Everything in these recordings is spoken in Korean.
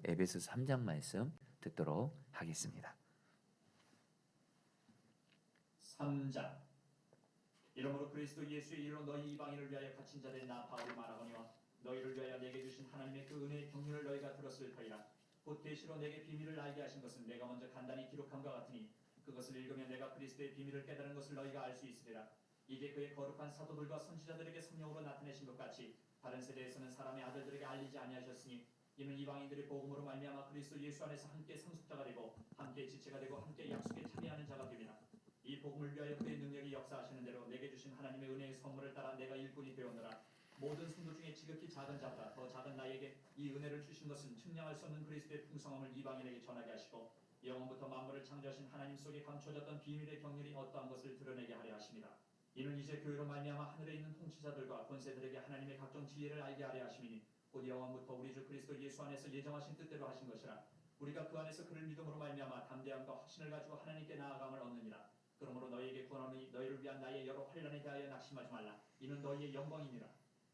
에베소서 3장 말씀 듣도록 하겠습니다. 3장. 이러므로 그리스도 예수의 일로 너희 이방인을 위하여 갇힌 자된 나 바울이 말하거니와 너희를 위하여 내게 주신 하나님의 그 은혜의 경륜을 너희가 들었을 터이라. 곧 계시로 내게 비밀을 알게 하신 것은 내가 먼저 간단히 기록함과 같으니 그것을 읽으면 내가 그리스도의 비밀을 깨달은 것을 너희가 알 수 있으리라. 이게 그의 거룩한 사도들과 선지자들에게 성령으로 나타내신 것 같이 다른 세대에서는 사람의 아들들에게 알리지 아니하셨으니 이는 이방인들이 복음으로 말미암아 그리스도 예수 안에서 함께 상속자가 되고 함께 지체가 되고 함께 약속에 참여하는 자가 됨이라. 이 복음을 위하여 그의 능력이 역사하시는 대로 내게 주신 하나님의 은혜의 선물을 따라 내가 일꾼이 되었노라. 모든 성도 중에 지극히 작은 자보다 더 작은 나에게 이 은혜를 주신 것은 측량할 수 없는 그리스도의 풍성함을 이방인에게 전하게 하시고 영원부터 만물을 창조하신 하나님 속에 감춰졌던 비밀의 경륜이 어떠한 것을 드러내게 하려 하심이라. 이는 이제 교회로 말미암아 하늘에 있는 통치자들과 권세들에게 하나님의 각종 지혜를 알게 하려 하심이니 곧 영원부터 우리 주 그리스도 예수 안에서 예정하신 뜻대로 하신 것이라. 우리가 그 안에서 그를 믿음으로 말미암아 담대함과 확신을 가지고 하나님께 나아감을 얻느니라. 그러므로 너희에게 구하노니 너희를 위한 나의 여러 환난에 대하여 낙심하지 말라. 이는 너희의 영광이니라.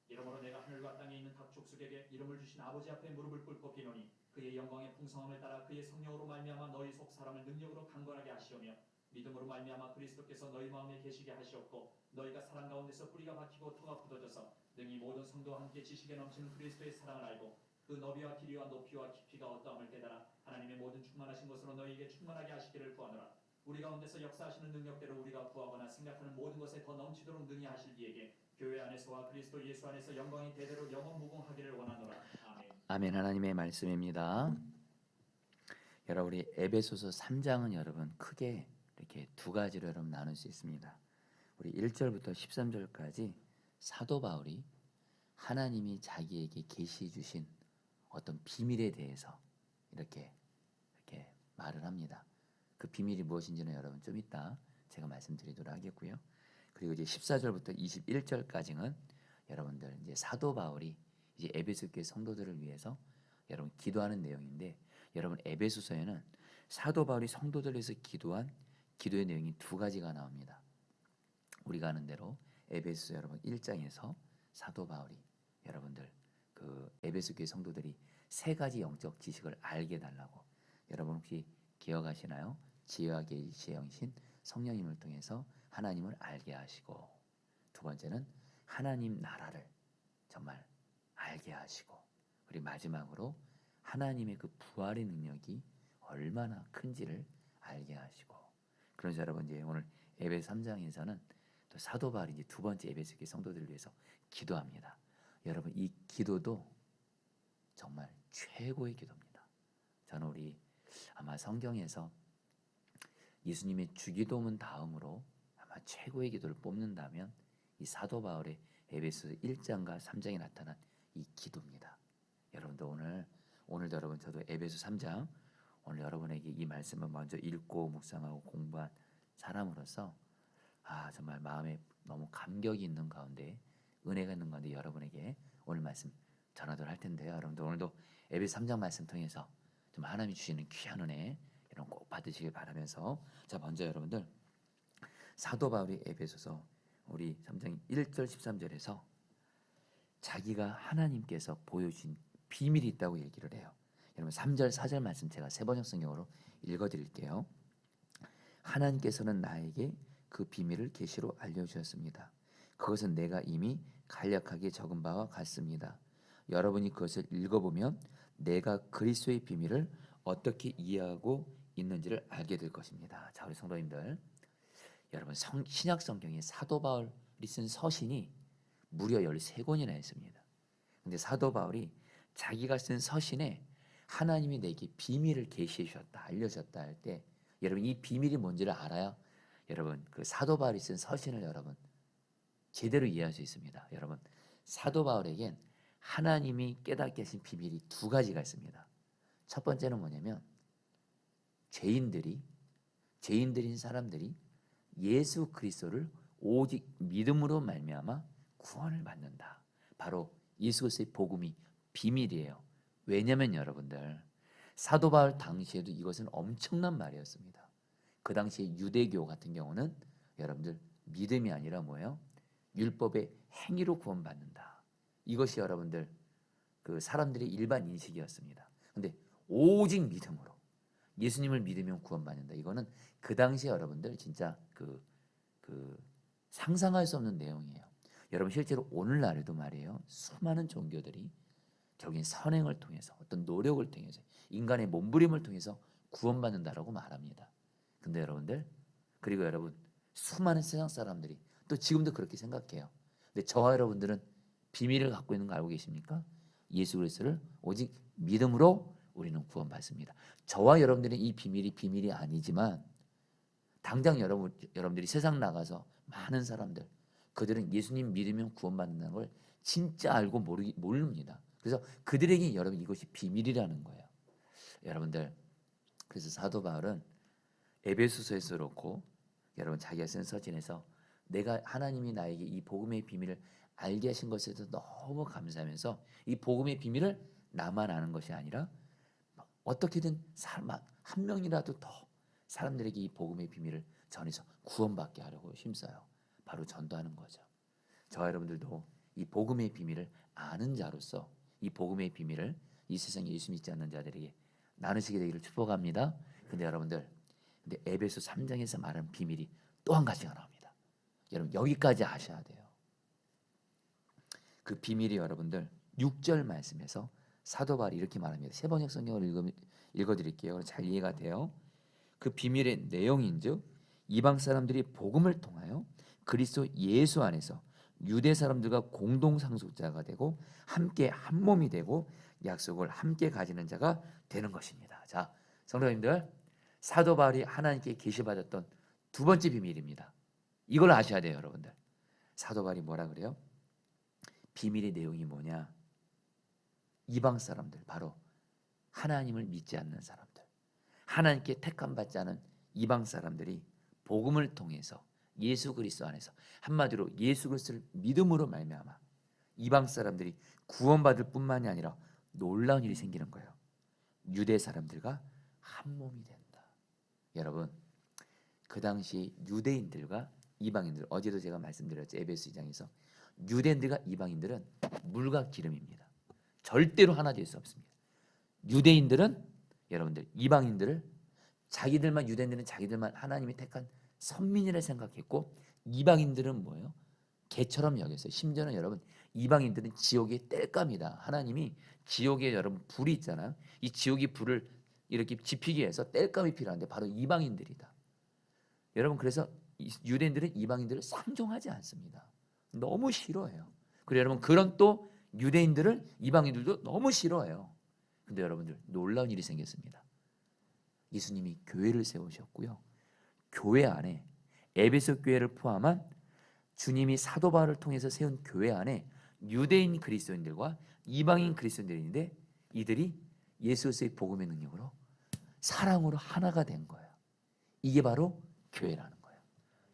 이러므로 내가 하늘과 땅에 있는 각 족속에게 이름을 주신 아버지 앞에 무릎을 꿇고 비노니 그의 영광의 풍성함을 따라 그의 성령으로 말미암아 너희 속 사람을 능력으로 강건하게 하시오며 믿음으로 말미암아 그리스도께서 너희 마음에 계시게 하시옵고 너희가 사랑 가운데서 뿌리가 박히고 토가 굳어져서 능히 모든 성도와 함께 지식에 넘치는 그리스도의 사랑을 알고 그 너비와 길이와 높이와 깊이가 어떠함을 깨달아 하나님의 모든 충만하신 것으로 너희에게 충만하게 하시기를 구하노라. 우리 가운데서 역사하시는 능력대로 우리가 구하거나 생각하는 모든 것에 더 넘치도록 능히 하실 이에게 교회 안에서와 그리스도 예수 안에서 영광이 대대로 영원무궁하기를 원하노라. 아멘. 아멘. 하나님의 말씀입니다. 여러분, 우리 에베소서 3장은 여러분 크게 이렇게 두 가지로 여러분 나눌 수 있습니다. 우리 1절부터 13절까지 사도 바울이 하나님이 자기에게 계시해 주신 어떤 비밀에 대해서 이렇게 말을 합니다. 그 비밀이 무엇인지는 여러분 좀 이따 제가 말씀드리도록 하겠고요. 그리고 이제 14절부터 21절까지는 여러분들 이제 사도 바울이 이제 에베소 교회 성도들을 위해서 여러분 기도하는 내용인데, 여러분 에베소서에는 사도 바울이 성도들을 위해서 기도한 기도의 내용이 두 가지가 나옵니다. 우리가 아는 대로 에베소서 여러분 1장에서 사도 바울이 여러분들 그 에베소 교회 성도들이 세 가지 영적 지식을 알게 달라고, 여러분 혹시 기억하시나요? 지혜와 계시의 영신 성령님을 통해서 하나님을 알게 하시고, 두 번째는 하나님 나라를 정말 알게 하시고, 그리고 마지막으로 하나님의 그 부활의 능력이 얼마나 큰지를 알게 하시고. 그래서 여러분 이제 오늘 에베소 3장에서는 또 사도 바울이 이제 두 번째 에베소 교회 성도들을 위해서 기도합니다. 여러분 이 기도도 정말 최고의 기도입니다. 저는 우리 아마 성경에서 예수님의 주기도문 다음으로 아마 최고의 기도를 뽑는다면 이 사도 바울의 에베소 1장과 3장에 나타난 이 기도입니다. 여러분도 오늘도 여러분 저도 에베소 3장 오늘 여러분에게 이 말씀을 먼저 읽고 묵상하고 공부한 사람으로서 정말 마음에 너무 감격이 있는 가운데, 은혜가 있는 가운데 여러분에게 오늘 말씀 전하도록 할 텐데요. 여러분도 오늘도 에베소 3장 말씀 통해서 좀 하나님이 주시는 귀한 은혜 이런 꼭 받으시길 바라면서, 자 먼저 여러분들 사도 바울이 에베소서 우리 3장 1절 13절에서 자기가 하나님께서 보여주신 비밀이 있다고 얘기를 해요. 여러분 3절 4절 말씀 제가 세번역 성경으로 읽어드릴게요. 하나님께서는 나에게 그 비밀을 계시로 알려주셨습니다. 그것은 내가 이미 간략하게 적은 바와 같습니다. 여러분이 그것을 읽어보면 내가 그리스도의 비밀을 어떻게 이해하고 있는지를 알게 될 것입니다. 자 우리 성도님들, 여러분 신약 성경에 사도 바울이 쓴 서신이 무려 13권이나 있습니다. 근데 사도 바울이 자기가 쓴 서신에 하나님이 내게 비밀을 계시해 주셨다, 알려주셨다 할 때, 여러분 이 비밀이 뭔지를 알아야 여러분 그 사도 바울이 쓴 서신을 여러분 제대로 이해할 수 있습니다. 여러분 사도 바울에겐 하나님이 깨닫게 하신 비밀이 두 가지가 있습니다. 첫 번째는 뭐냐면 죄인들인 사람들이 예수 그리스도를 오직 믿음으로 말미암아 구원을 받는다. 바로 예수 그리스도의 복음이 비밀이에요. 왜냐하면 여러분들 사도 바울 당시에도 이것은 엄청난 말이었습니다. 그 당시에 유대교 같은 경우는 여러분들 믿음이 아니라 뭐예요? 율법의 행위로 구원받는다. 이것이 여러분들 그 사람들의 일반 인식이었습니다. 근데 오직 믿음으로. 예수님을 믿으면 구원받는다. 이거는 그 당시에 여러분들 진짜 그 상상할 수 없는 내용이에요. 여러분 실제로 오늘날에도 말이에요. 수많은 종교들이 결국엔 선행을 통해서 어떤 노력을 통해서 인간의 몸부림을 통해서 구원받는다라고 말합니다. 근데 여러분들 그리고 여러분 수많은 세상 사람들이 또 지금도 그렇게 생각해요. 근데 저와 여러분들은 비밀을 갖고 있는 거 알고 계십니까? 예수 그리스도를 오직 믿음으로 우리는 구원받습니다. 저와 여러분들은 이 비밀이 아니지만 당장 여러분들이 세상 나가서 많은 사람들 그들은 예수님 믿으면 구원받는다는 걸 진짜 알고 모릅니다. 그래서 그들에게 여러분 이것이 비밀이라는 거예요. 여러분들 그래서 사도 바울은 에베소서에서 그렇고 여러분 자기가 쓴 서신에서 내가 하나님이 나에게 이 복음의 비밀을 알게 하신 것에 대해서 너무 감사하면서 이 복음의 비밀을 나만 아는 것이 아니라 어떻게든 한 명이라도 더 사람들에게 이 복음의 비밀을 전해서 구원받게 하려고 힘써요. 바로 전도하는 거죠. 저와 여러분들도 이 복음의 비밀을 아는 자로서 이 복음의 비밀을 이 세상에 예수 믿지 않는 자들에게 나누시게 되기를 축복합니다. 근데 여러분들 근데 에베소 3장에서 말하는 비밀이 또 한 가지가 나옵니다. 여러분 여기까지 아셔야 돼요. 그 비밀이 여러분들 6절 말씀에서 사도 바울이 이렇게 말합니다. 세번역 성경을 읽어드릴게요. 잘 이해가 돼요. 그 비밀의 내용인즉 이방 사람들이 복음을 통하여 그리스도 예수 안에서 유대 사람들과 공동 상속자가 되고 함께 한 몸이 되고 약속을 함께 가지는 자가 되는 것입니다. 자, 성도님들 사도 바울이 하나님께 계시받았던 두 번째 비밀입니다. 이걸 아셔야 돼요, 여러분들. 사도 바울이 뭐라 그래요? 비밀의 내용이 뭐냐? 이방 사람들, 바로 하나님을 믿지 않는 사람들, 하나님께 택함 받지 않은 이방 사람들이 복음을 통해서 예수 그리스도 안에서 한마디로 예수 그리스도를 믿음으로 말미암아 이방 사람들이 구원받을 뿐만이 아니라 놀라운 일이 생기는 거예요. 유대 사람들과 한 몸이 된다. 여러분 그 당시 유대인들과 이방인들 어제도 제가 말씀드렸죠. 에베소 2장에서 유대인들과 이방인들은 물과 기름입니다. 절대로 하나 될 수 없습니다. 유대인들은 여러분들 이방인들을 유대인들은 자기들만 하나님이 택한 선민이라 생각했고 이방인들은 뭐예요? 개처럼 여겼어요. 심지어는 여러분 이방인들은 지옥의 땔감이다. 하나님이 지옥에 여러분 불이 있잖아요. 이 지옥의 불을 이렇게 지피기 위해서 땔감이 필요한데 바로 이방인들이다. 여러분 그래서 유대인들은 이방인들을 상종하지 않습니다. 너무 싫어해요. 그리고 여러분 그런 또 유대인들을 이방인들도 너무 싫어해요. 근데 여러분들 놀라운 일이 생겼습니다. 예수님이 교회를 세우셨고요. 교회 안에 에베소 교회를 포함한 주님이 사도 바울을 통해서 세운 교회 안에 유대인 그리스도인들과 이방인 그리스도인들인데 이들이 예수 그리스도의 복음의 능력으로 사랑으로 하나가 된 거예요. 이게 바로 교회라는 거예요.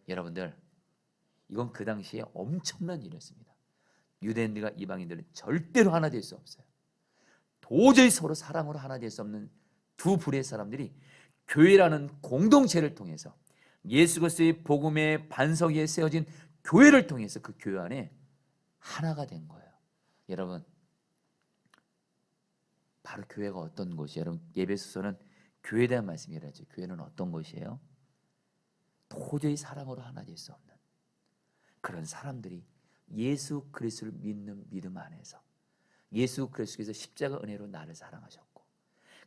여러분들 이건 그 당시에 엄청난 일이었습니다. 유대인들과 이방인들은 절대로 하나 될 수 없어요. 도저히 서로 사랑으로 하나 될 수 없는 두 부류의 사람들이 교회라는 공동체를 통해서 예수 그리스도의 복음의 반석 위에 세워진 교회를 통해서 그 교회 안에 하나가 된 거예요. 여러분 바로 교회가 어떤 곳이에요? 여러분 에베소서는 교회에 대한 말씀이라죠. 교회는 어떤 곳이에요? 도저히 사랑으로 하나 될 수 없는 그런 사람들이 예수 그리스도를 믿는 믿음 안에서 예수 그리스도께서 십자가 은혜로 나를 사랑하셨고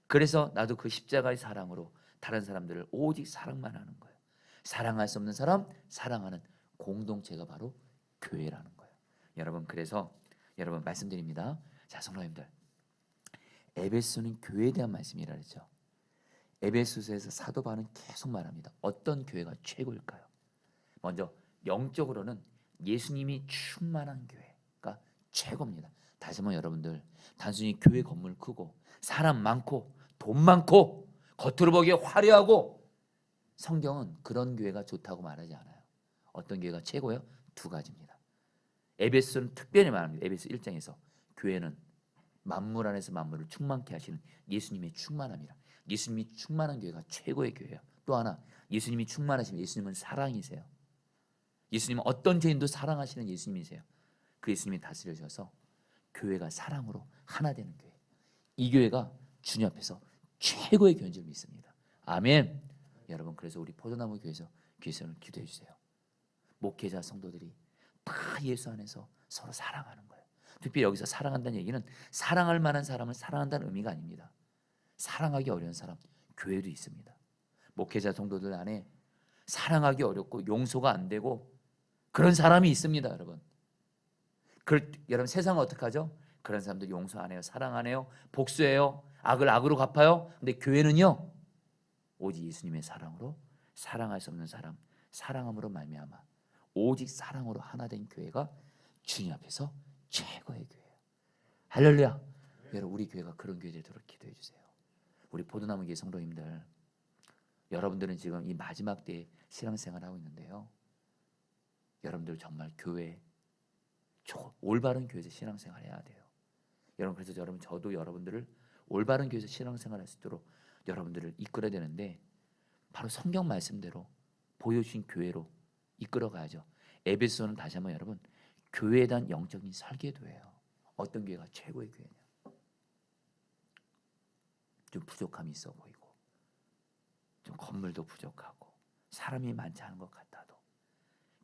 그래서 나도 그 십자가의 사랑으로 다른 사람들을 오직 사랑만 하는 거예요. 사랑할 수 없는 사람 사랑하는 공동체가 바로 교회라는 거예요. 여러분 그래서 여러분 말씀드립니다. 자 성도님들 에베소는 교회에 대한 말씀이라 그랬죠. 에베소서에서 사도 바울은 계속 말합니다. 어떤 교회가 최고일까요? 먼저 영적으로는 예수님이 충만한 교회가 최고입니다. 다시 한번 여러분들 단순히 교회 건물 크고 사람 많고 돈 많고 겉으로 보기에 화려하고 성경은 그런 교회가 좋다고 말하지 않아요. 어떤 교회가 최고요? 두 가지입니다. 에베소는 특별히 말합니다. 에베소 1장에서 교회는 만물 안에서 만물을 충만케 하시는 예수님의 충만함이라. 예수님이 충만한 교회가 최고의 교회예요. 또 하나 예수님이 충만하시면 예수님은 사랑이세요. 예수님은 어떤 죄인도 사랑하시는 예수님이세요. 그 예수님이 다스려져서 교회가 사랑으로 하나 되는 교회. 이 교회가 주님 앞에서 최고의 교회인 줄 믿습니다. 아멘. 여러분, 그래서 우리 포도나무 교회에서 기도해 주세요. 목회자 성도들이 다 예수 안에서 서로 사랑하는 거예요. 특별히 여기서 사랑한다는 얘기는 사랑할 만한 사람을 사랑한다는 의미가 아닙니다. 사랑하기 어려운 사람 교회도 있습니다. 목회자 성도들 안에 사랑하기 어렵고 용서가 안 되고 그런 사람이 있습니다, 여러분. 여러분, 세상은 어떻게 하죠? 그런 사람들 용서 안 해요, 사랑 안 해요, 복수해요, 악을 악으로 갚아요. 근데 교회는요, 오직 예수님의 사랑으로 사랑할 수 없는 사람, 사랑함으로 말미암아 오직 사랑으로 하나 된 교회가 주님 앞에서 최고의 교회예요. 할렐루야. 여러분, 우리 교회가 그런 교회 되도록 기도해 주세요. 우리 포도나무 교회 성도님들, 여러분들은 지금 이 마지막 때에 신앙생활을 하고 있는데요, 여러분들 정말 교회 올바른 교회에서 신앙생활 해야 돼요. 여러분, 그래서 저도 여러분들을 올바른 교회에서 신앙생활 할 수 있도록 여러분들을 이끌어야 되는데, 바로 성경 말씀대로 보여주신 교회로 이끌어 가야죠. 에베소는 다시 한번 여러분, 교회에 대한 영적인 설계도예요. 어떤 교회가 최고의 교회냐? 좀 부족함이 있어 보이고, 좀 건물도 부족하고, 사람이 많지 않은 것 같아도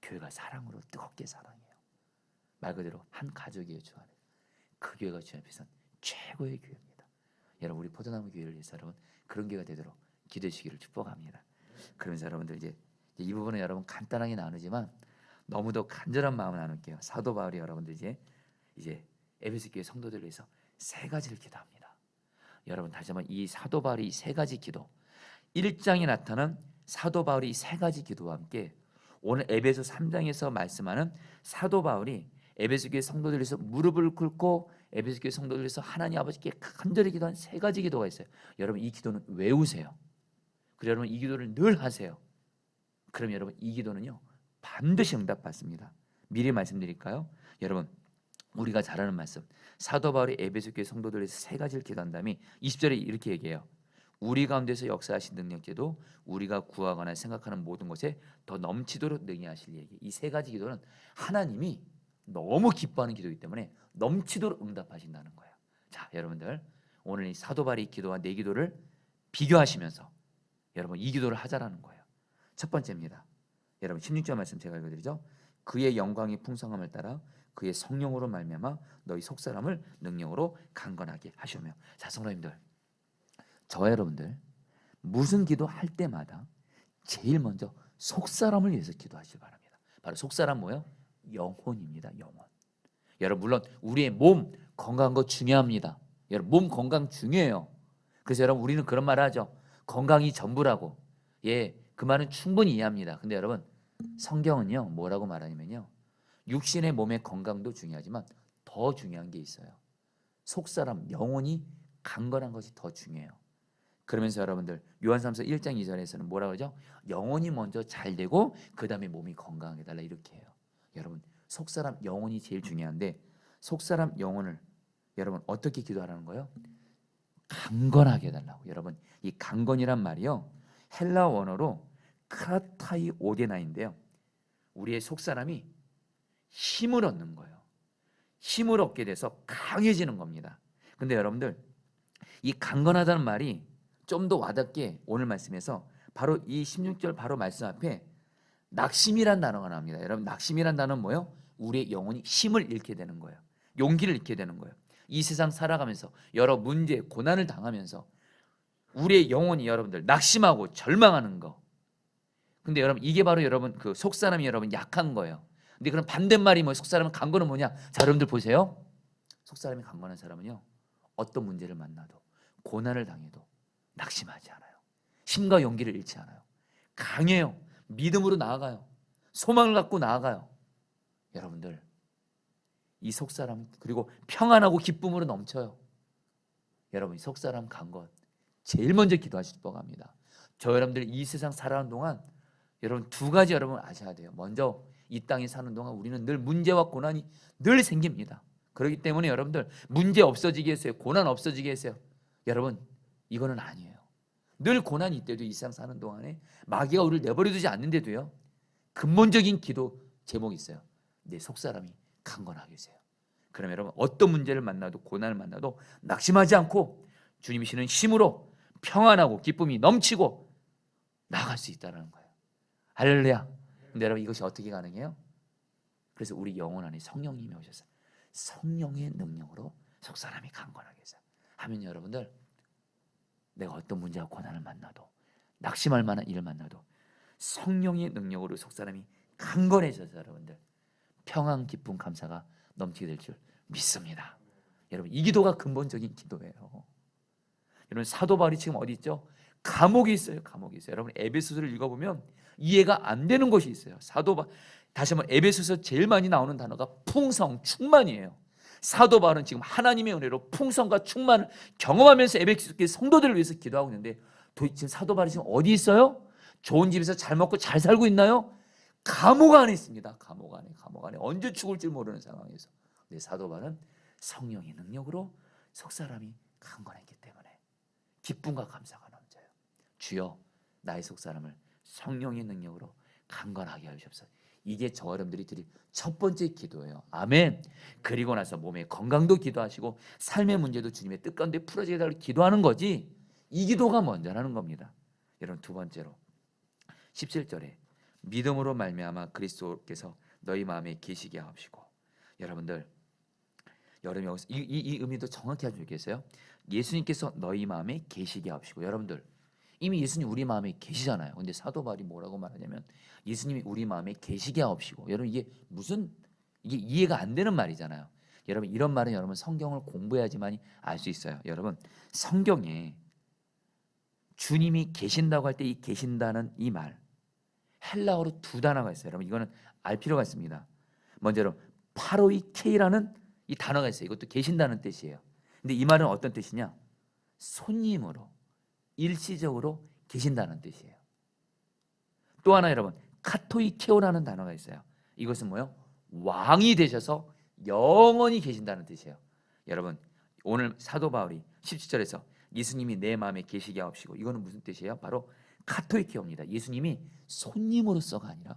교회가 사랑으로 뜨겁게 사랑해요. 말 그대로 한 가족이에요, 주 안에. 그 교회가 주 앞에선 최고의 교회입니다. 여러분, 우리 포도나무 교회를 위해서 여러분 그런 교회가 되도록 기도해 주시기를 축복합니다. 그러면서 여러분들 이제 이 부분은 여러분 간단하게 나누지만 너무도 간절한 마음을 나눌게요. 사도 바울이 여러분들 이제 에베소 교회 성도들을 위해서 세 가지를 기도합니다. 여러분, 다시 한번 이 사도 바울이 세 가지 기도, 1장에 나타난 사도 바울이 세 가지 기도와 함께 오늘 에베소 3장에서 말씀하는 사도 바울이 에베소 교회 성도들을 위해서 무릎을 꿇고 에베소 교회 성도들을 위해서 하나님 아버지께 간절히 기도한 세 가지 기도가 있어요. 여러분, 이 기도는 외우세요. 그리고 여러분, 이 기도를 늘 하세요. 그럼 여러분, 이 기도는요 반드시 응답받습니다. 미리 말씀드릴까요? 여러분, 우리가 잘 아는 말씀, 사도 바울이 에베소 교회 성도들을 위해서 세 가지를 기도한 다음에 20절에 이렇게 얘기해요. 우리 가운데서 역사하신 능력제도 우리가 구하거나 생각하는 모든 것에 더 넘치도록 능히 하실 얘기. 이 세 가지 기도는 하나님이 너무 기뻐하는 기도이기 때문에 넘치도록 응답하신다는 거예요. 자, 여러분들, 오늘 이 사도 바울이 기도와 내 기도를 비교하시면서 여러분 이 기도를 하자라는 거예요. 첫 번째입니다. 여러분 16절 말씀 제가 읽어드리죠. 그의 영광의 풍성함을 따라 그의 성령으로 말미암아 너희 속사람을 능력으로 강건하게 하시오며. 자, 성도님들, 저와 여러분들 무슨 기도할 때마다 제일 먼저 속사람을 위해서 기도하시기 바랍니다. 바로 속사람 뭐예요? 영혼입니다. 영혼. 여러분, 물론 우리의 몸 건강한 거 중요합니다. 여러분, 몸 건강 중요해요. 그래서 여러분, 우리는 그런 말을 하죠. 건강이 전부라고. 예, 그 말은 충분히 이해합니다. 근데 여러분, 성경은요 뭐라고 말하냐면요, 육신의 몸의 건강도 중요하지만 더 중요한 게 있어요. 속사람 영혼이 강건한 것이 더 중요해요. 그러면서 여러분들 요한삼서 1장 2절에서는 뭐라고 하죠? 영혼이 먼저 잘 되고 그 다음에 몸이 건강하게 달라, 이렇게 해요. 여러분, 속사람 영혼이 제일 중요한데, 속사람 영혼을 여러분 어떻게 기도하라는 거예요? 강건하게 해달라고. 여러분, 이 강건이란 말이요 헬라 원어로 크라타이 오데나인데요, 우리의 속사람이 힘을 얻는 거예요. 힘을 얻게 돼서 강해지는 겁니다. 근데 여러분들, 이 강건하다는 말이 좀 더 와닿게 오늘 말씀에서 바로 이 16절 바로 말씀 앞에 낙심이란 단어가 나옵니다. 여러분, 낙심이란 단어는 뭐예요? 우리의 영혼이 힘을 잃게 되는 거예요. 용기를 잃게 되는 거예요. 이 세상 살아가면서 여러 문제, 고난을 당하면서 우리의 영혼이 여러분들 낙심하고 절망하는 거. 근데 여러분, 이게 바로 여러분 그 속사람이 여러분 약한 거예요. 근데 그럼 반대말이 뭐 속사람은 강건은 뭐냐? 자, 여러분들 보세요. 속사람이 강건한 사람은요 어떤 문제를 만나도 고난을 당해도 낙심하지 않아요. 힘과 용기를 잃지 않아요. 강해요. 믿음으로 나아가요. 소망을 갖고 나아가요. 여러분들, 이 속사람, 그리고 평안하고 기쁨으로 넘쳐요. 여러분, 이 속사람 강건 제일 먼저 기도하실 법합니다. 저 여러분들 이 세상 살아가는 동안 여러분 두 가지 여러분 아셔야 돼요. 먼저 이 땅에 사는 동안 우리는 늘 문제와 고난이 늘 생깁니다. 그렇기 때문에 여러분들 문제 없어지게 했어요. 고난 없어지게 했어요. 여러분, 이거는 아니에요. 늘 고난이 있대도 이 세상 사는 동안에 마귀가 우리를 내버려두지 않는데도요, 근본적인 기도 제목이 있어요. 내 속사람이 강건하게 해주세요. 그러면 여러분 어떤 문제를 만나도 고난을 만나도 낙심하지 않고 주님이 주시는 힘으로 평안하고 기쁨이 넘치고 나갈 수 있다는 거예요. 할렐루야. 근데 여러분 이것이 어떻게 가능해요? 그래서 우리 영혼 안에 성령님이 오셔서 성령의 능력으로 속 사람이 강건하게 해서 하면 여러분들 내가 어떤 문제와 고난을 만나도 낙심할 만한 일을 만나도 성령의 능력으로 속 사람이 강건해져서 여러분들 평안 기쁨 감사가 넘치게 될 줄 믿습니다. 여러분 이 기도가 근본적인 기도예요. 여러분 사도 바울이 지금 어디 있죠? 감옥에 있어요. 감옥에 있어요. 여러분 에베소서를 읽어보면 이해가 안 되는 것이 있어요. 사도 바울 다시 한번 에베소서 제일 많이 나오는 단어가 풍성 충만이에요. 사도 바울은 지금 하나님의 은혜로 풍성과 충만을 경험하면서 에베소 교회 성도들을 위해서 기도하고 있는데 지금 사도 바울이 지금 어디 있어요? 좋은 집에서 잘 먹고 잘 살고 있나요? 감옥 안에 있습니다. 감옥 안에 언제 죽을지 모르는 상황에서. 근데 사도 바울은 성령의 능력으로 속 사람이 강건했기 때문에 기쁨과 감사가 넘쳐요. 주여 나의 속 사람을 성령의 능력으로 강건하게 하시옵소서. 이게 저 여러분들이 드릴 첫 번째 기도예요. 아멘. 그리고 나서 몸의 건강도 기도하시고 삶의 문제도 주님의 뜻 가운데 풀어지게 달라고 기도하는 거지. 이 기도가 먼저라는 겁니다. 여러분 두 번째로 17절에 믿음으로 말미암아 그리스도께서 너희 마음에 계시게 하옵시고. 여러분들 여기서 이 의미도 정확히 알고 계세요. 예수님께서 너희 마음에 계시게 하옵시고. 여러분들 이미 예수님 우리 마음에 계시잖아요. 근데 사도 바울이 뭐라고 말하냐면 예수님이 우리 마음에 계시게 하옵시고. 여러분 이게 이해가 안 되는 말이잖아요. 여러분 이런 말은 여러분 성경을 공부해야지만 알 수 있어요. 여러분 성경에 주님이 계신다고 할 때 이 계신다는 이 말 헬라어로 두 단어가 있어요. 여러분 이거는 알 필요가 있습니다. 먼저 파로이케이라는 이 단어가 있어요. 이것도 계신다는 뜻이에요. 근데 이 말은 어떤 뜻이냐? 손님으로 일시적으로 계신다는 뜻이에요. 또 하나 여러분 카토이케오라는 단어가 있어요. 이것은 뭐요? 왕이 되셔서 영원히 계신다는 뜻이에요. 여러분 오늘 사도 바울이 17절에서 예수님이 내 마음에 계시게 하옵시고. 이거는 무슨 뜻이에요? 바로 카토이케오입니다. 예수님이 손님으로서가 아니라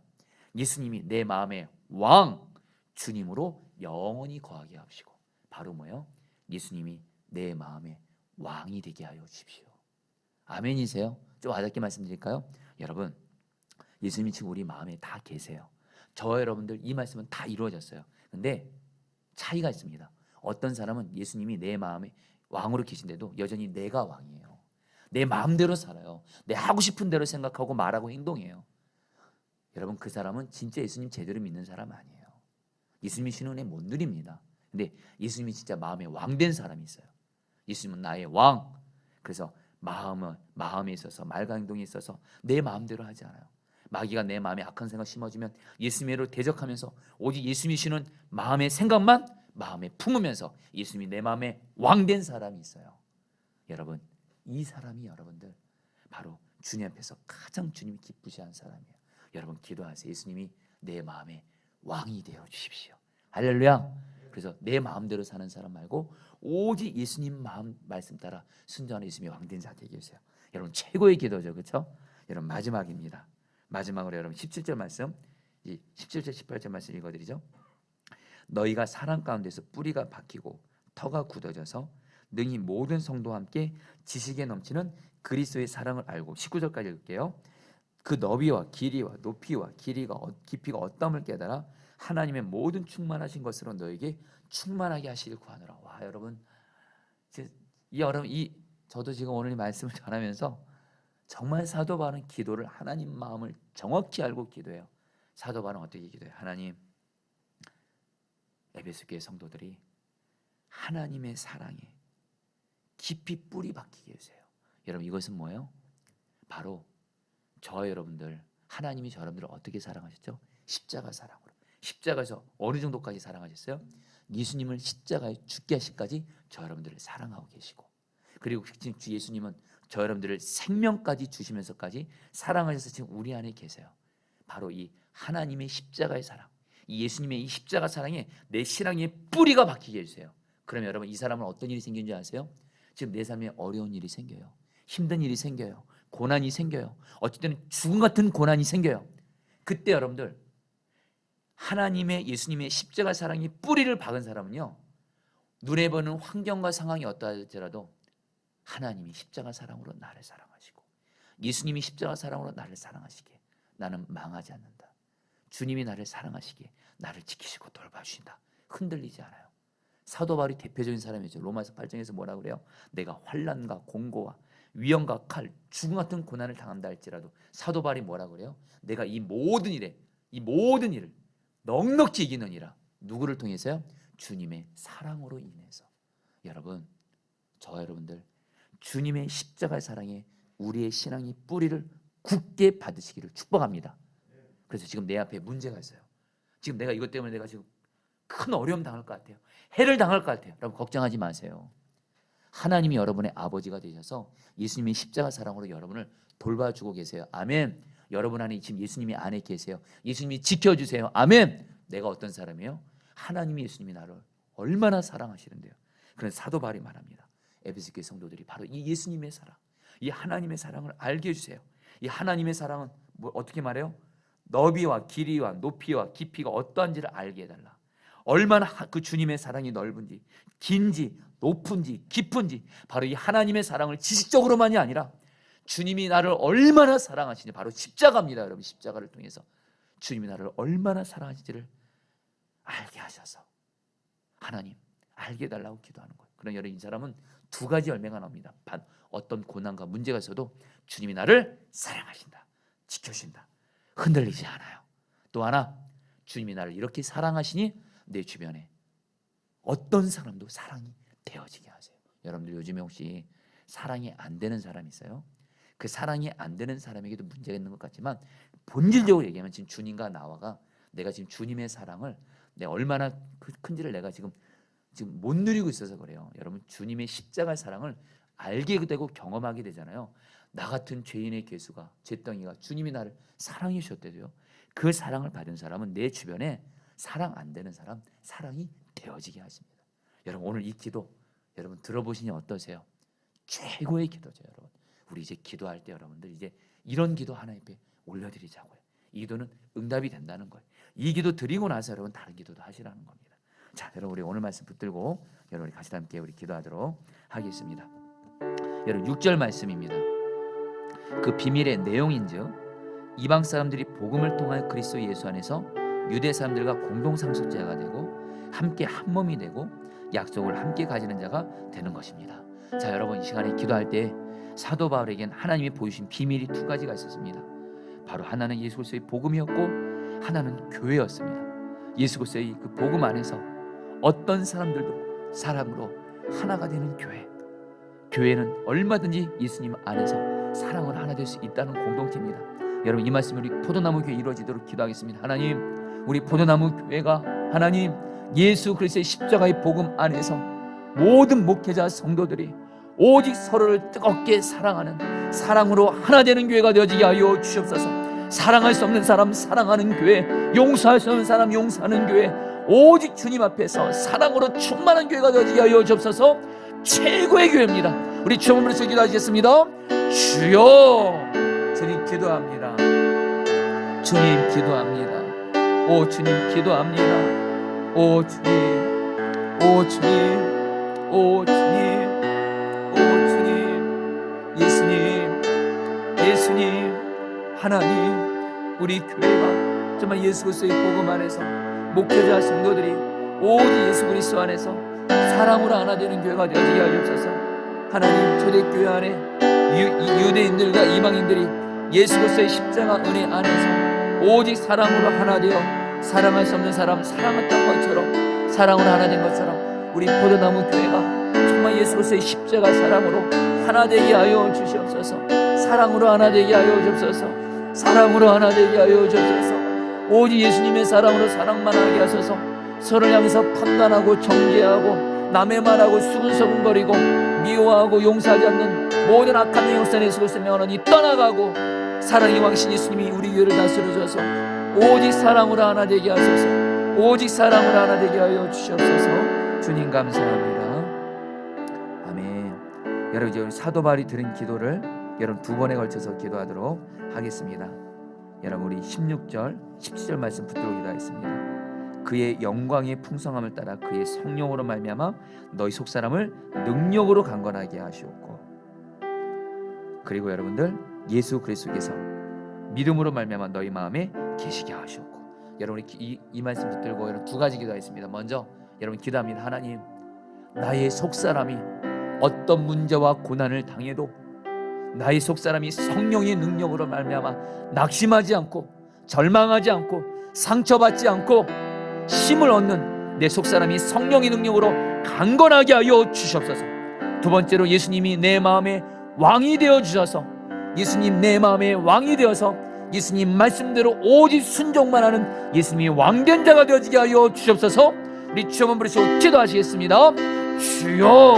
예수님이 내 마음의 왕 주님으로 영원히 거하게 하옵시고. 바로 뭐예요? 예수님이 내 마음의 왕이 되게 하여 주십시오. 아멘이세요? 좀 와닿게 말씀드릴까요? 여러분 예수님이 지금 우리 마음에 다 계세요. 저와 여러분들 이 말씀은 다 이루어졌어요. 근데 차이가 있습니다. 어떤 사람은 예수님이 내 마음에 왕으로 계신데도 여전히 내가 왕이에요. 내 마음대로 살아요. 내 하고 싶은 대로 생각하고 말하고 행동해요. 여러분 그 사람은 진짜 예수님 제대로 믿는 사람 아니에요. 예수님이 주는 은혜 못 누립니다. 근데 예수님이 진짜 마음에 왕된 사람이 있어요. 예수님은 나의 왕. 그래서 마음에 있어서 말과 행동에 있어서 내 마음대로 하지 않아요. 마귀가 내 마음에 악한 생각 심어주면 예수님으로 대적하면서 오직 예수님이 주는 마음의 생각만 마음에 품으면서 예수님이 내 마음에 왕된 사람이 있어요. 여러분 이 사람이 여러분들 바로 주님 앞에서 가장 주님이 기쁘시한 사람이에요. 여러분 기도하세요. 예수님이 내 마음에 왕이 되어 주십시오. 할렐루야. 그래서 내 마음대로 사는 사람 말고 오직 예수님 마음 말씀 따라 순종하는 예수님이 왕된 자 되게 해주세요. 여러분 최고의 기도죠. 그렇죠? 여러분 마지막입니다. 마지막으로 여러분 17절 말씀 17절 18절 말씀 읽어드리죠. 너희가 사랑 가운데서 뿌리가 박히고 터가 굳어져서 능히 모든 성도와 함께 지식에 넘치는 그리스도의 사랑을 알고 19절까지 읽을게요. 그 너비와 길이와 높이와 깊이가 어떠함을 깨달아 하나님의 모든 충만하신 것으로 너에게 충만하게 하시길 구하노라. 와 여러분, 저도 지금 오늘 이 말씀을 전하면서 정말 사도 바울은 기도를 하나님 마음을 정확히 알고 기도해요. 사도 바울은 어떻게 기도해요? 하나님, 에베소 교회 성도들이 하나님의 사랑에 깊이 뿌리 박히게 해주세요. 여러분 이것은 뭐예요? 바로 저와 여러분들 하나님이 저 여러분들을 어떻게 사랑하셨죠? 십자가 사랑으로. 십자가에서 어느 정도까지 사랑하셨어요? 예수님을 십자가에 죽게 하시기까지 저 여러분들을 사랑하고 계시고, 그리고 지금 주 예수님은 저 여러분들을 생명까지 주시면서까지 사랑하셔서 지금 우리 안에 계세요. 바로 이 하나님의 십자가의 사랑, 이 예수님의 이 십자가 사랑에 내 신앙에 뿌리가 박히게 해주세요. 그러면 여러분 이 사람은 어떤 일이 생기는 줄 아세요? 지금 내 삶에 어려운 일이 생겨요. 힘든 일이 생겨요. 고난이 생겨요. 어쨌든 죽음 같은 고난이 생겨요. 그때 여러분들 하나님의 예수님의 십자가 사랑이 뿌리를 박은 사람은요, 눈에 보는 환경과 상황이 어떠하더라도 하나님이 십자가 사랑으로 나를 사랑하시고 예수님이 십자가 사랑으로 나를 사랑하시기에 나는 망하지 않는다. 주님이 나를 사랑하시기에 나를 지키시고 돌봐주신다. 흔들리지 않아요. 사도 바울이 대표적인 사람이죠. 로마서 8장에서 뭐라 그래요? 내가 환난과 공고와 위험과 칼, 죽음 같은 고난을 당한다 할지라도 사도 바울이 뭐라 그래요? 내가 이 모든 일을 넉넉히 이기느니라. 누구를 통해서요? 주님의 사랑으로 인해서. 여러분, 저와 여러분들 주님의 십자가 사랑에 우리의 신앙이 뿌리를 굳게 받으시기를 축복합니다. 그래서 지금 내 앞에 문제가 있어요. 지금 내가 이것 때문에 내가 지금 큰 어려움 당할 것 같아요. 해를 당할 것 같아요. 여러분 걱정하지 마세요. 하나님이 여러분의 아버지가 되셔서 예수님의 십자가 사랑으로 여러분을 돌봐주고 계세요. 아멘. 여러분 안에 지금 예수님이 안에 계세요. 예수님이 지켜주세요. 아멘. 내가 어떤 사람이에요? 하나님이 예수님이 나를 얼마나 사랑하시는데요. 그런 사도 바울이 말합니다. 에베소 교회 성도들이 바로 이 예수님의 사랑, 이 하나님의 사랑을 알게 해주세요. 이 하나님의 사랑은 어떻게 말해요? 너비와 길이와 높이와 깊이가 어떠한지를 알게 해달라. 얼마나 그 주님의 사랑이 넓은지, 긴지, 높은지, 깊은지, 바로 이 하나님의 사랑을 지식적으로만이 아니라 주님이 나를 얼마나 사랑하시는지, 바로 십자가입니다. 여러분, 십자가를 통해서 주님이 나를 얼마나 사랑하시는지를 알게 하셔서 하나님 알게 해달라고 기도하는 거예요. 그런 여러분, 이 사람은 두 가지 열매가 나옵니다. 어떤 고난과 문제가 있어도 주님이 나를 사랑하신다, 지켜주신다, 흔들리지 않아요. 또 하나, 주님이 나를 이렇게 사랑하시니 내 주변에 어떤 사람도 사랑이 되어지게 하세요. 여러분들 요즘에 혹시 사랑이 안 되는 사람 있어요? 그 사랑이 안 되는 사람에게도 문제가 있는 것 같지만 본질적으로 얘기하면 지금 주님과 나와가 내가 지금 주님의 사랑을 내가 얼마나 큰지를 내가 지금 못 누리고 있어서 그래요. 여러분, 주님의 십자가 사랑을 알게 되고 경험하게 되잖아요. 나 같은 죄인의 괴수가, 잿덩이가 주님이 나를 사랑해 주셨대도요. 그 사랑을 받은 사람은 내 주변에 사랑 안 되는 사람 사랑이 되어지게 하십니다. 여러분, 오늘 이 기도 여러분 들어보시니 어떠세요? 최고의 기도죠. 여러분, 우리 이제 기도할 때 여러분들 이제 이런 기도 하나님 앞에 올려드리자고요. 이 기도는 응답이 된다는 거예요. 이 기도 드리고 나서 여러분 다른 기도도 하시라는 겁니다. 자, 여러분, 우리 오늘 말씀 붙들고 여러분 같이 함께 우리 기도하도록 하겠습니다. 여러분 6절 말씀입니다. 그 비밀의 내용인즉 이방 사람들이 복음을 통하여 그리스도 예수 안에서 유대 사람들과 공동 상속자가 되고 함께 한 몸이 되고 약속을 함께 가지는 자가 되는 것입니다. 자, 여러분, 이 시간에 기도할 때 사도 바울에겐 하나님이 보여주신 비밀이 두 가지가 있었습니다. 바로 하나는 예수 그리스도의 복음이었고 하나는 교회였습니다. 예수 그리스도의 그 복음 안에서 어떤 사람들도 사랑으로 하나가 되는 교회. 교회는 얼마든지 예수님 안에서 사랑으로 하나 될 수 있다는 공동체입니다. 여러분, 이 말씀이 우리 포도나무 교회 이루어지도록 기도하겠습니다. 하나님, 우리 포도나무 교회가 하나님 예수 그리스도의 십자가의 복음 안에서 모든 목회자 성도들이 오직 서로를 뜨겁게 사랑하는 사랑으로 하나 되는 교회가 되어지게 하여 주시옵소서. 사랑할 수 없는 사람 사랑하는 교회, 용서할 수 없는 사람 용서하는 교회, 오직 주님 앞에서 사랑으로 충만한 교회가 되어지게 하여 주옵소서. 최고의 교회입니다. 우리 주여 부르짖어 기도하시겠습니다. 주여, 주님 기도합니다. 주님 기도합니다. 오 주님 기도합니다. 오 주님, 오 주님, 오 주님, 오 주님, 예수님, 예수님, 하나님, 우리 교회가 정말 예수 그리스도의 복음 안에서 목회자 성도들이 오직 예수 그리스도 안에서 사랑으로 하나 되는 교회가 되어지게 하옵소서. 하나님, 초대교회 안에 유대인들과 이방인들이 예수 그리스도의 십자가 은혜 안에서 오직 사랑으로 하나 되어 사랑할 수 없는 사람 사랑했던 것처럼 사랑으로 하나 된 것처럼 우리 포도나무 교회가 정말 예수 그리스도의 십자가 사랑으로 하나 되게 하여 주시옵소서. 사랑으로 하나 되게 하여 주옵소서. 사랑으로 하나 되게 하여 주옵소서. 오직 예수님의 사랑으로 사랑만 하게 하소서. 서로를 향해서 판단하고 정죄하고 남의 말하고 수근수근거리고 미워하고 용서하지 않는 모든 악한 영선 예수 그리스도의 명하니 떠나가고 사랑의 왕신 예수님이 우리 교회를 다스려 주셔서 오직 사랑으로 하나 되게 하소서. 오직 사랑으로 하나 되게 하여 주시옵소서. 주님 감사합니다. 아멘. 여러분, 이제 사도 바울이 드린 기도를 여러분 두 번에 걸쳐서 기도하도록 하겠습니다. 여러분, 우리 16절 17절 말씀 붙들고 기도하겠습니다. 그의 영광의 풍성함을 따라 그의 성령으로 말미암아 너희 속사람을 능력으로 강건하게 하시옵고 그리고 여러분들 예수 그리스도께서 믿음으로 말미암아 너희 마음에 계시게 하셨고, 여러분이 이 말씀 붙들고 여러분 두 가지 기도하겠습니다. 먼저 여러분 기도합니다. 하나님, 나의 속사람이 어떤 문제와 고난을 당해도 나의 속사람이 성령의 능력으로 말미암아 낙심하지 않고 절망하지 않고 상처받지 않고 힘을 얻는 내 속사람이 성령의 능력으로 강건하게 하여 주시옵소서. 두 번째로 예수님이 내 마음의 왕이 되어 주셔서, 예수님 내 마음의 왕이 되어서 예수님 말씀대로 오직 순종만 하는 예수님이 왕된 자가 되어지게 하여 주시옵소서. 우리 주여 한번 부르시고 기도하시겠습니다. 주여